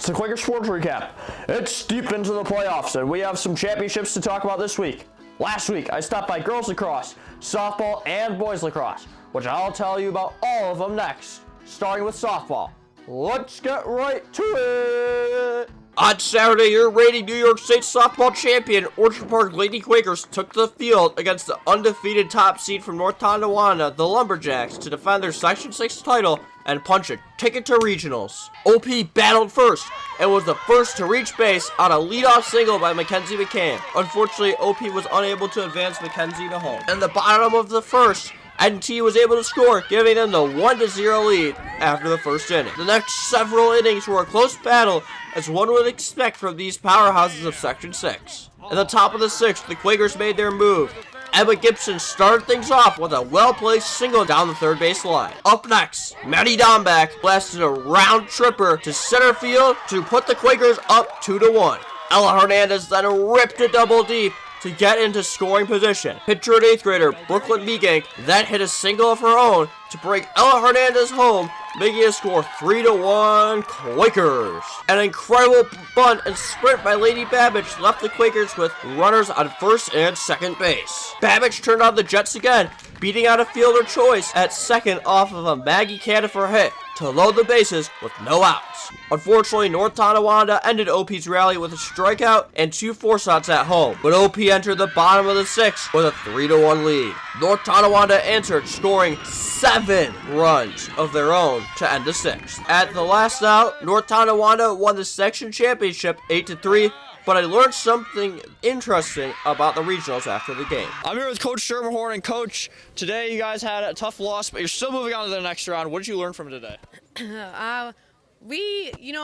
It's the Quaker Sports Recap. It's deep into the playoffs, and we have some championships to talk about this week. Last week, I stopped by girls lacrosse, softball, and boys lacrosse, which I'll tell you about all of them next, starting with softball. Let's get right to it! On Saturday, your reigning New York State softball champion, Orchard Park Lady Quakers, took to the field against the undefeated top seed from North Tonawanda, the Lumberjacks, to defend their Section 6 title and punch a ticket to regionals. OP battled first and was the first to reach base on a leadoff single by Mackenzie McCann. Unfortunately, OP was unable to advance Mackenzie to home. In the bottom of the first, NT was able to score, giving them the 1-0 lead after the first inning. The next several innings were a close battle, as one would expect from these powerhouses of Section 6. At the top of the sixth, the Quakers made their move. Emma Gibson started things off with a well-placed single down the third base line. Up next, Maddie Dombeck blasted a round tripper to center field to put the Quakers up 2-1. Ella Hernandez then ripped a double deep to get into scoring position. Pitcher and 8th grader Brooklyn Meegank then hit a single of her own to bring Ella Hernandez home, making it score 3-1 Quakers. An incredible bunt and sprint by Lady Babbage left the Quakers with runners on first and second base. Babbage turned on the Jets again, beating out a fielder choice at second off of a Maggie Canifer hit to load the bases with no outs. Unfortunately, North Tonawanda ended OP's rally with a strikeout and 2 force-outs at home, but OP entered the bottom of the sixth with a 3-1 lead. North Tonawanda answered, scoring 7 runs of their own to end the sixth. At the last out, North Tonawanda won the section championship 8-3, but I learned something interesting about the regionals after the game. I'm here with Coach Shermerhorn, and Coach, today you guys had a tough loss, but you're still moving on to the next round. What did you learn from today?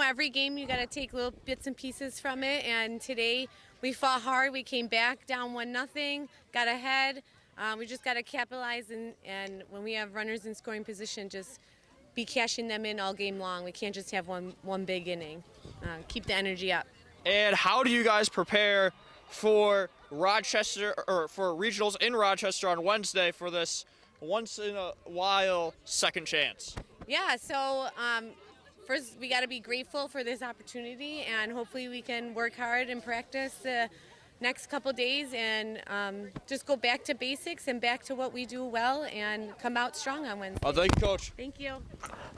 Every game you got to take little bits and pieces from it, and today we fought hard. We came back down 1-0, got ahead. We just got to capitalize, and when we have runners in scoring position, just be cashing them in all game long. We can't just have one big inning. Keep the energy up. And how do you guys prepare for Rochester, or for regionals in Rochester on Wednesday for this once-in-a-while second chance? Yeah, so first we got to be grateful for this opportunity, and hopefully we can work hard and practice the next couple days and just go back to basics and back to what we do well and come out strong on Wednesday. Thank you, Coach. Thank you.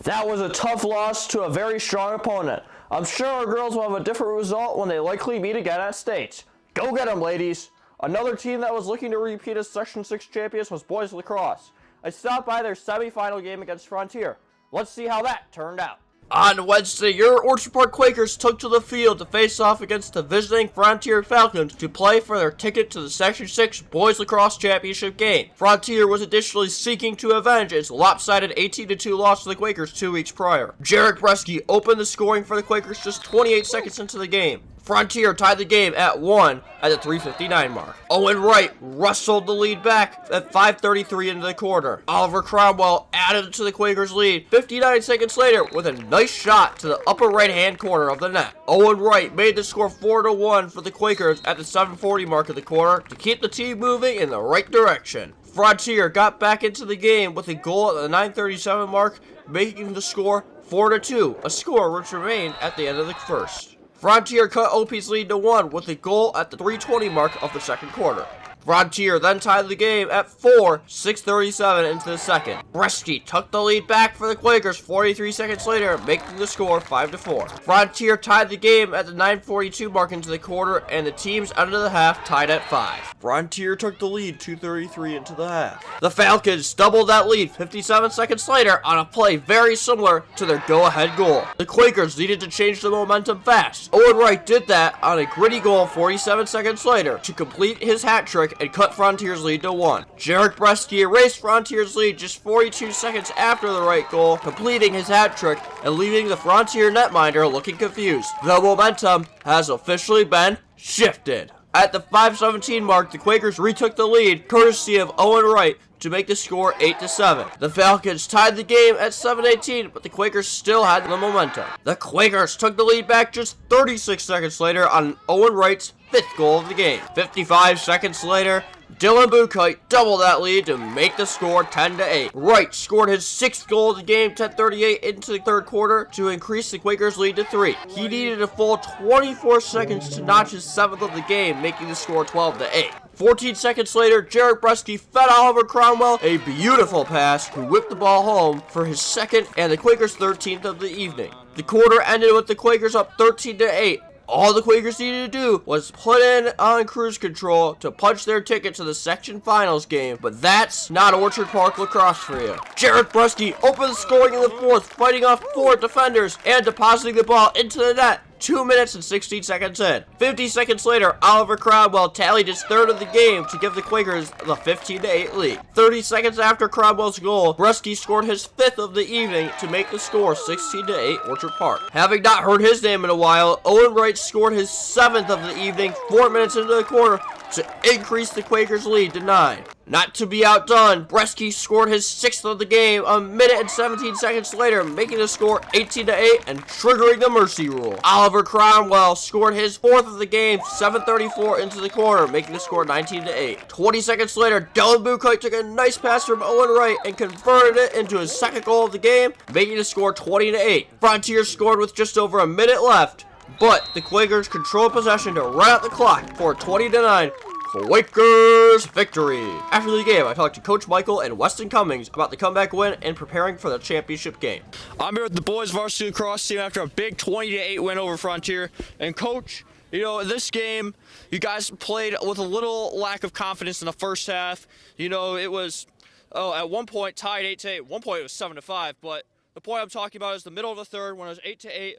That was a tough loss to a very strong opponent. I'm sure our girls will have a different result when they likely meet again at States. Go get them, ladies! Another team that was looking to repeat as Section 6 champions was boys lacrosse. I stopped by their semifinal game against Frontier. Let's see how that turned out. On Wednesday, your Orchard Park Quakers took to the field to face off against the visiting Frontier Falcons to play for their ticket to the Section 6 Boys Lacrosse Championship game. Frontier was additionally seeking to avenge its lopsided 18-2 loss to the Quakers 2 weeks prior. Jarek Bresky opened the scoring for the Quakers just 28 seconds into the game. Frontier tied the game at 1 at the 3:59 mark. Owen Wright wrestled the lead back at 5:33 into the quarter. Oliver Cromwell added to the Quakers' lead 59 seconds later with a nice shot to the upper right-hand corner of the net. Owen Wright made the score 4-1 for the Quakers at the 7:40 mark of the quarter to keep the team moving in the right direction. Frontier got back into the game with a goal at the 9:37 mark, making the score 4-2, a score which remained at the end of the first. Frontier cut OP's lead to 1 with a goal at the 3:20 mark of the second quarter. Frontier then tied the game at 4, 6:37 into the second. Bresky took the lead back for the Quakers 43 seconds later, making the score 5-4. Frontier tied the game at the 9:42 mark into the quarter, and the teams ended the half tied at 5. Frontier took the lead 2:33 into the half. The Falcons doubled that lead 57 seconds later on a play very similar to their go-ahead goal. The Quakers needed to change the momentum fast. Owen Wright did that on a gritty goal 47 seconds later to complete his hat trick and cut Frontier's lead to 1. Jarek Bresky erased Frontier's lead just 42 seconds after the right goal, completing his hat trick and leaving the Frontier netminder looking confused. The momentum has officially been shifted. At the 5:17 mark, the Quakers retook the lead, courtesy of Owen Wright, to make the score 8-7. The Falcons tied the game at 7:18, but the Quakers still had the momentum. The Quakers took the lead back just 36 seconds later on Owen Wright's 5th goal of the game. 55 seconds later, Dylan Buchheit doubled that lead to make the score 10-8. Wright scored his 6th goal of the game, 10:38 into the 3rd quarter, to increase the Quakers' lead to 3. He needed a full 24 seconds to notch his 7th of the game, making the score 12-8. 14 seconds later, Jarek Bresky fed Oliver Cromwell a beautiful pass, who whipped the ball home for his 2nd and the Quakers' 13th of the evening. The quarter ended with the Quakers up 13-8. All the Quakers needed to do was put in on cruise control to punch their ticket to the section finals game, but that's not Orchard Park lacrosse for you. Jarek Bresky opened the scoring in the 4th, fighting off 4 defenders and depositing the ball into the net. 2 minutes and 16 seconds in. 50 seconds later, Oliver Cromwell tallied his 3rd of the game to give the Quakers the 15-8 lead. 30 seconds after Cromwell's goal, Bresky scored his 5th of the evening to make the score 16-8 Orchard Park. Having not heard his name in a while, Owen Wright scored his 7th of the evening 4 minutes into the quarter to increase the Quakers' lead to 9. Not to be outdone, Bresky scored his 6th of the game a minute and 17 seconds later, making the score 18-8 and triggering the mercy rule. Oliver Cromwell scored his 4th of the game, 7:34 into the quarter, making the score 19-8. 20 seconds later, Dylan Buchheit took a nice pass from Owen Wright and converted it into his 2nd goal of the game, making the score 20-8. Frontier scored with just over a minute left, but the Quakers controlled possession to run out the clock for a 20-9 Quakers victory. After the game, I talked to Coach Michael and Weston Cummings about the comeback win and preparing for the championship game. I'm here with the boys varsity lacrosse team after a big 20-8 win over Frontier. And Coach, you know, in this game, you guys played with a little lack of confidence in the first half. You know, it was, at one point tied 8-8. One point it was 7-5. But the point I'm talking about is the middle of the 3rd when it was 8-8.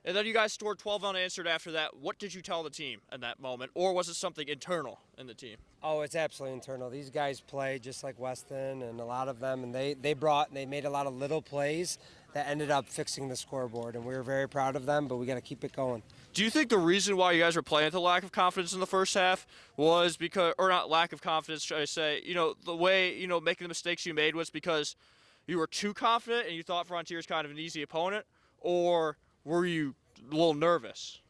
And then you guys scored 12 unanswered after that. What did you tell the team in that moment? Or was it something internal in the team? Oh, it's absolutely internal. These guys play just like Weston and a lot of them, and they made a lot of little plays that ended up fixing the scoreboard, and we were very proud of them, but we got to keep it going. Do you think the reason why you guys were playing with a lack of confidence in the first half was because, or not lack of confidence, should I say, you know, the way, you know, making the mistakes you made was because you were too confident and you thought Frontier's kind of an easy opponent, or were you a little nervous?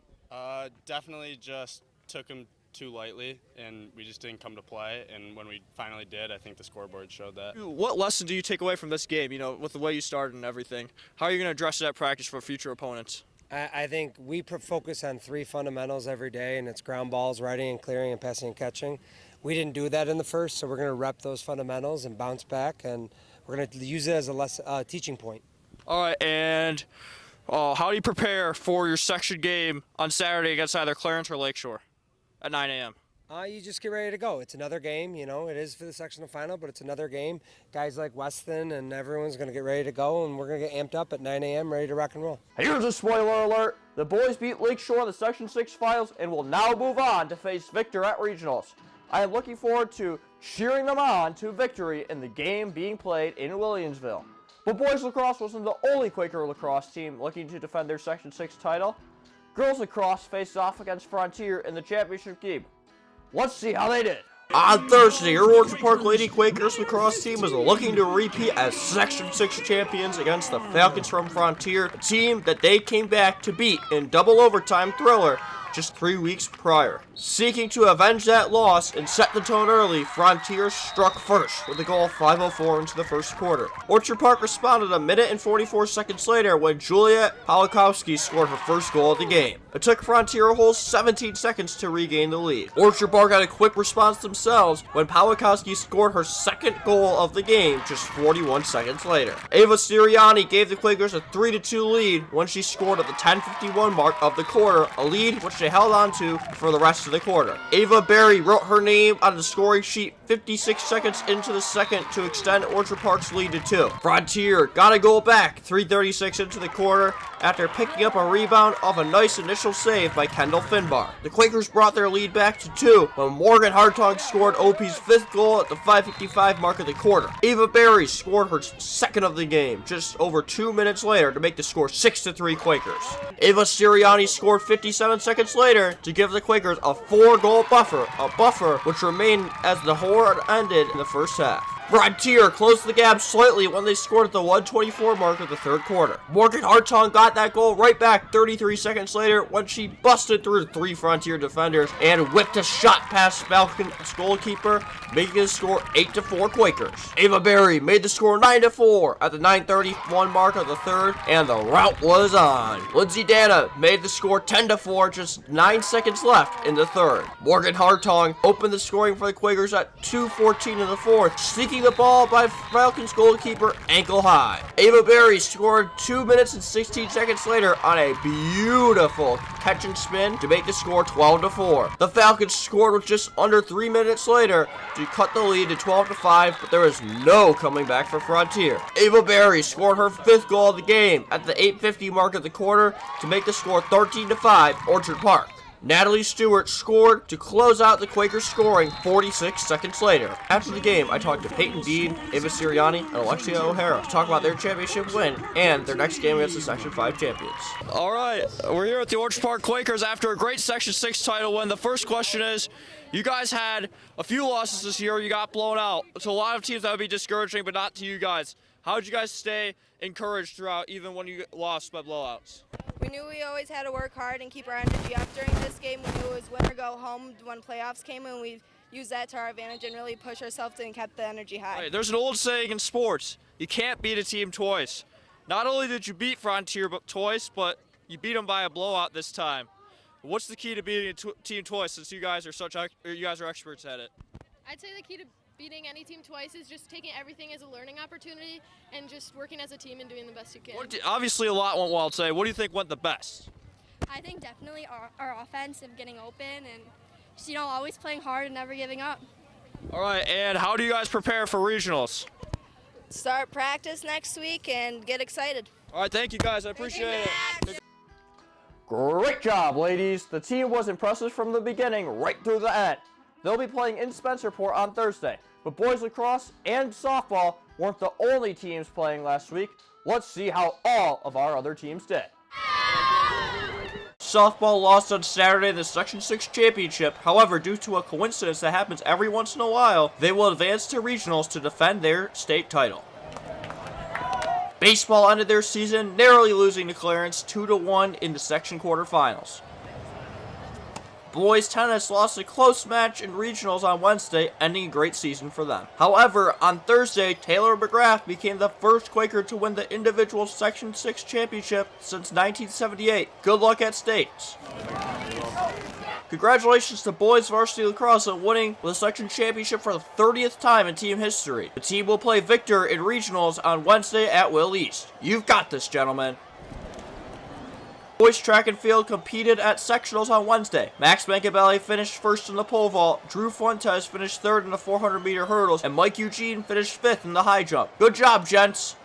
Definitely just took him too lightly, and we just didn't come to play. And when we finally did, I think the scoreboard showed that. What lesson do you take away from this game, you know, with the way you started and everything? How are you going to address that practice for future opponents? I think we focus on 3 fundamentals every day, and it's ground balls, riding and clearing, and passing and catching. We didn't do that in the first, so we're going to rep those fundamentals and bounce back, and we're going to use it as a teaching point. All right, and how do you prepare for your section game on Saturday against either Clarence or Lakeshore at 9 a.m.? You just get ready to go. It's another game, you know. It is for the sectional final, but it's another game. Guys like Weston and everyone's going to get ready to go, and we're going to get amped up at 9 a.m. ready to rock and roll. Here's a spoiler alert. The boys beat Lakeshore in the Section 6 finals and will now move on to face Victor at regionals. I am looking forward to cheering them on to victory in the game being played in Williamsville. But boys lacrosse wasn't the only Quaker lacrosse team looking to defend their Section 6 title. Girls lacrosse faced off against Frontier in the championship game. Let's see how they did. On Thursday, your Orchard Park Lady Quakers lacrosse team was looking to repeat as Section 6 champions against the Falcons from Frontier, a team that they came back to beat in double overtime thriller just 3 weeks prior. Seeking to avenge that loss and set the tone early, Frontier struck first with a goal of 5:04 into the first quarter. Orchard Park responded a minute and 44 seconds later when Juliet Polakowski scored her first goal of the game. It took Frontier a whole 17 seconds to regain the lead. Orchard Park had a quick response themselves when Polakowski scored her 2nd goal of the game just 41 seconds later. Ava Sirianni gave the Quakers a 3-2 lead when she scored at the 10:51 mark of the quarter, a lead which they held on to for the rest of the quarter. Ava Berry wrote her name on the scoring sheet 56 seconds into the second to extend Orchard Park's lead to 2. Frontier got a goal back 3:36 into the quarter after picking up a rebound off a nice initial save by Kendall Finbar. The Quakers brought their lead back to 2 when Morgan Hartog scored OP's 5th goal at the 5:55 mark of the quarter. Ava Berry scored her 2nd of the game just over 2 minutes later to make the score 6-3 Quakers. Ava Sirianni scored 57 seconds later to give the Quakers a 4-goal buffer, a buffer which remained as the horror ended in the first half. Frontier closed the gap slightly when they scored at the 1:24 mark of the third quarter. Morgan Hartong got that goal right back 33 seconds later when she busted through 3 Frontier defenders and whipped a shot past Falcons goalkeeper, making the score 8-4 Quakers. Ava Berry made the score 9-4 at the 9:31 mark of the third, and the rout was on. Lindsay Dana made the score 10-4, just 9 seconds left in the third. Morgan Hartong opened the scoring for the Quakers at 2:14 in the fourth, sneaking the ball by Falcons goalkeeper ankle high. Ava Berry scored 2 minutes and 16 seconds later on a beautiful catch and spin to make the score 12-4. The Falcons scored with just under 3 minutes later to cut the lead to 12-5, but there was no coming back for Frontier. Ava Berry scored her 5th goal of the game at the 8:50 mark of the quarter to make the score 13-5 Orchard Park. Natalie Stewart scored to close out the Quakers scoring 46 seconds later. After the game, I talked to Peyton Dean, Ava Sirianni, and Alexia O'Hara to talk about their championship win and their next game against the Section 5 champions. All right, we're here at the Orchard Park Quakers after a great Section 6 title win. The first question is, you guys had a few losses this year. You got blown out. To a lot of teams, that would be discouraging, but not to you guys. How did you guys stay encouraged throughout, even when you lost by blowouts? We knew we always had to work hard and keep our energy up during this game. We knew it was win or go home when playoffs came, and we used that to our advantage and really pushed ourselves and kept the energy high. Right, there's an old saying in sports, you can't beat a team twice. Not only did you beat Frontier twice, but you beat them by a blowout this time. What's the key to beating a team twice, since you guys are experts at it? I'd say the key to beating any team twice is just taking everything as a learning opportunity and just working as a team and doing the best you can. Obviously, a lot went well today. What do you think went the best? I think definitely our offense of getting open and just, always playing hard and never giving up. All right, and how do you guys prepare for regionals? Start practice next week and get excited. All right, thank you guys. I appreciate it. Great job, ladies. The team was impressive from the beginning right through the end. They'll be playing in Spencerport on Thursday. But boys lacrosse and softball weren't the only teams playing last week. Let's see how all of our other teams did. Softball lost on Saturday in the Section 6 championship. However, due to a coincidence that happens every once in a while, they will advance to regionals to defend their state title. Baseball ended their season narrowly losing to Clarence 2-1 in the section quarterfinals. Boys tennis lost a close match in regionals on Wednesday, ending a great season for them. However, on Thursday, Taylor McGrath became the first Quaker to win the individual Section 6 championship since 1978. Good luck at states. Congratulations to boys varsity lacrosse on winning the section championship for the 30th time in team history. The team will play Victor in regionals on Wednesday at Will East. You've got this, gentlemen. Boys track and field competed at sectionals on Wednesday. Max Mancabelli finished first in the pole vault, Drew Fuentes finished third in the 400-meter hurdles, and Mike Eugene finished fifth in the high jump. Good job, gents!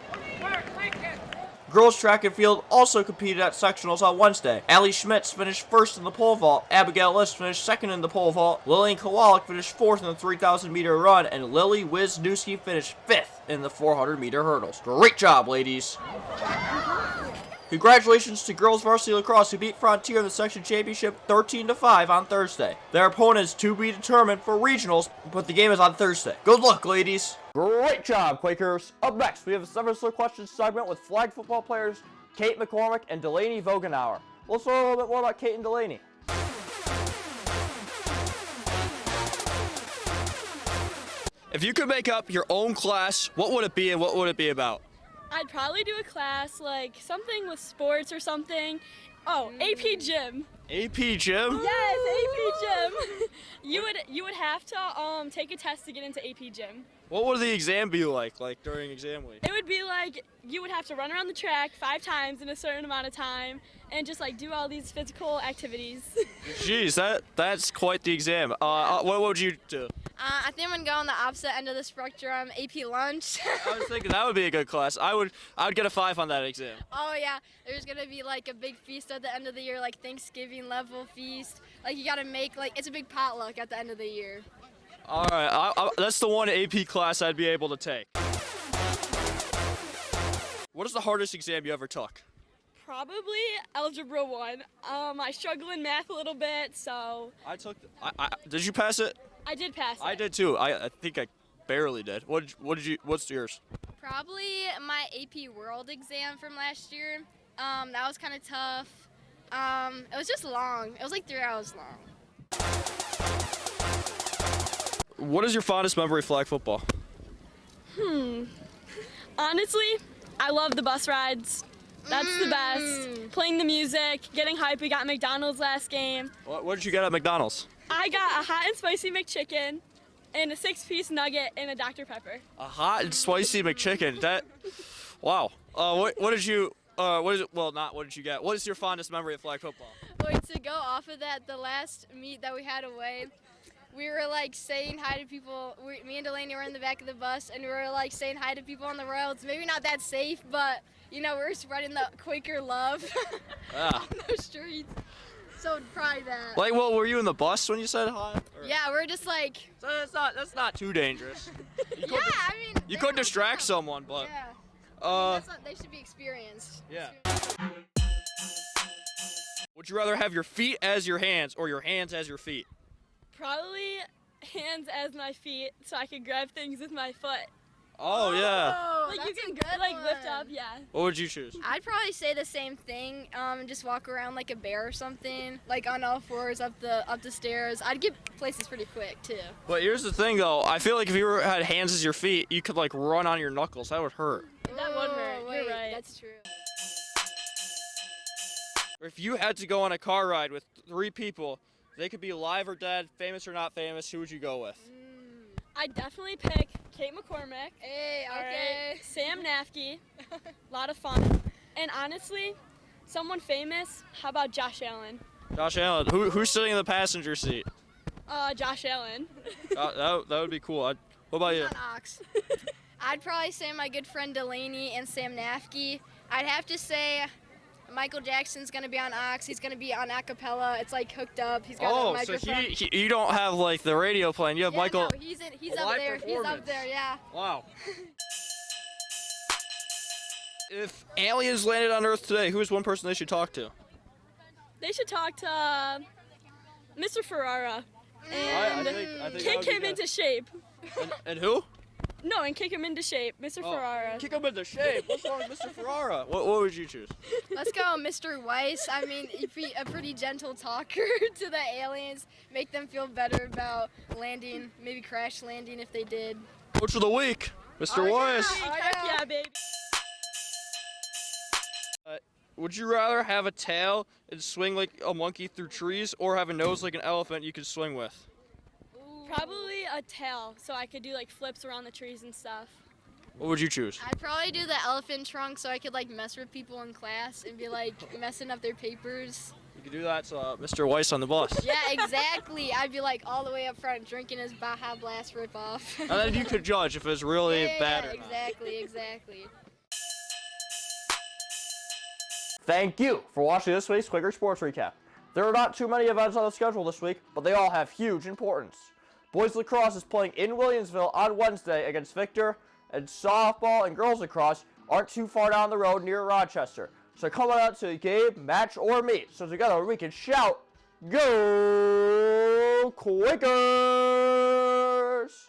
Girls track and field also competed at sectionals on Wednesday. Allie Schmitz finished first in the pole vault, Abigail List finished second in the pole vault, Lillian Kowalik finished fourth in the 3,000-meter run, and Lily Wisniewski finished fifth in the 400-meter hurdles. Great job, ladies! Congratulations to girls varsity lacrosse who beat Frontier in the section championship 13-5 on Thursday. Their opponents to be determined for regionals, but the game is on Thursday. Good luck, ladies! Great job, Quakers. Up next, we have a Seven Slow Questions segment with flag football players Kate McCormick and Delaney Vogenauer. Let's learn a little bit more about Kate and Delaney. If you could make up your own class, what would it be and what would it be about? I'd probably do a class like something with sports or something. Oh, AP Gym. AP Gym? Yes, AP Gym. You would have to take a test to get into AP Gym. What would the exam be like during exam week? It would be like you would have to run around the track 5 times in a certain amount of time and just do all these physical activities. Jeez, that's quite the exam. What would you do? I think I'm going to go on the opposite end of the spectrum, AP Lunch. I was thinking that would be a good class. I would get a 5 on that exam. Oh, yeah. There's going to be a big feast at the end of the year, Thanksgiving level feast. You got to make, it's a big potluck at the end of the year. All right, that's the one AP class I'd be able to take. What is the hardest exam you ever took? Probably Algebra 1. I struggle in math a little bit, so. Did you pass it? I did pass it. I did too. I think I barely did. What's yours? Probably my AP World exam from last year. That was kind of tough. It was just long. It was like 3 hours long. What is your fondest memory of flag football? Honestly, I love the bus rides. That's the best. Playing the music, getting hype. We got McDonald's last game. What did you get at McDonald's? I got a hot and spicy McChicken and a 6-piece nugget and a Dr. Pepper. A hot and spicy McChicken. Wow. What did you? Not what did you get? What is your fondest memory of flag football? Wait, to go off of that, the last meet that we had away, we were like saying hi to people. Me and Delaney were in the back of the bus, and we were like saying hi to people on the roads. Maybe not that safe, but you know, we're spreading the Quaker love on the streets. So probably that. Like, well, were you in the bus when you said hi? Or? Yeah, we're just like. So that's not too dangerous. Yeah, I mean. You could distract someone, but. Yeah. That's not, they should be experienced. Yeah. Would you rather have your feet as your hands or your hands as your feet? Probably hands as my feet so I could grab things with my foot. Oh, yeah. Oh, Like you that's can a good like one. lift up, yeah. What would you choose? I'd probably say the same thing. Just walk around like a bear or something, like on all fours up the stairs. I'd get places pretty quick too. But here's the thing, though. I feel like if you had hands as your feet, you could like run on your knuckles. That would hurt. That would hurt. Wait, You're right. That's true. Or if you had to go on a car ride with 3 people, they could be alive or dead, famous or not famous, who would you go with? I'd definitely pick Kate McCormick. Hey, All okay. right, Sam Nafke. A lot of fun. And honestly, someone famous, how about Josh Allen? Josh Allen. Who's sitting in the passenger seat? Josh Allen. That would be cool. What about you? On Ox. I'd probably say my good friend Delaney and Sam Nafke. I'd have to say Michael Jackson's gonna be on Ox. He's gonna be on acapella. It's like hooked up. He's got a So microphone. you don't have like the radio playing. You have Yeah, Michael. no, he's up live there. He's performance. up there. Yeah. Wow. If aliens landed on Earth today, who is one person they should talk to? They should talk to Mr. Ferrara and I think that kick would be him good. into shape. And who? No, and kick him into shape, Mr. Ferrara. Kick him into shape. What's wrong with Mr. Ferrara? What would you choose? Let's go, Mr. Weiss. I mean, he'd be a pretty gentle talker to the aliens. Make them feel better about landing, maybe crash landing if they did. Coach of the week, Mr. Weiss. Heck yeah, baby. Would you rather have a tail and swing like a monkey through trees, or have a nose like an elephant you could swing with? Probably a tail, so I could do like flips around the trees and stuff. What would you choose? I'd probably do the elephant trunk so I could like mess with people in class and be like messing up their papers. You could do that to Mr. Weiss on the bus. Yeah, exactly. I'd be like all the way up front drinking his Baja Blast ripoff. And then you could judge if it was really bad or not. Exactly. Thank you for watching this week's Quaker Sports Recap. There are not too many events on the schedule this week, but they all have huge importance. Boys lacrosse is playing in Williamsville on Wednesday against Victor, and softball and girls lacrosse aren't too far down the road near Rochester. So come on out to a game, match, or meet, so together we can shout, Go Quaker!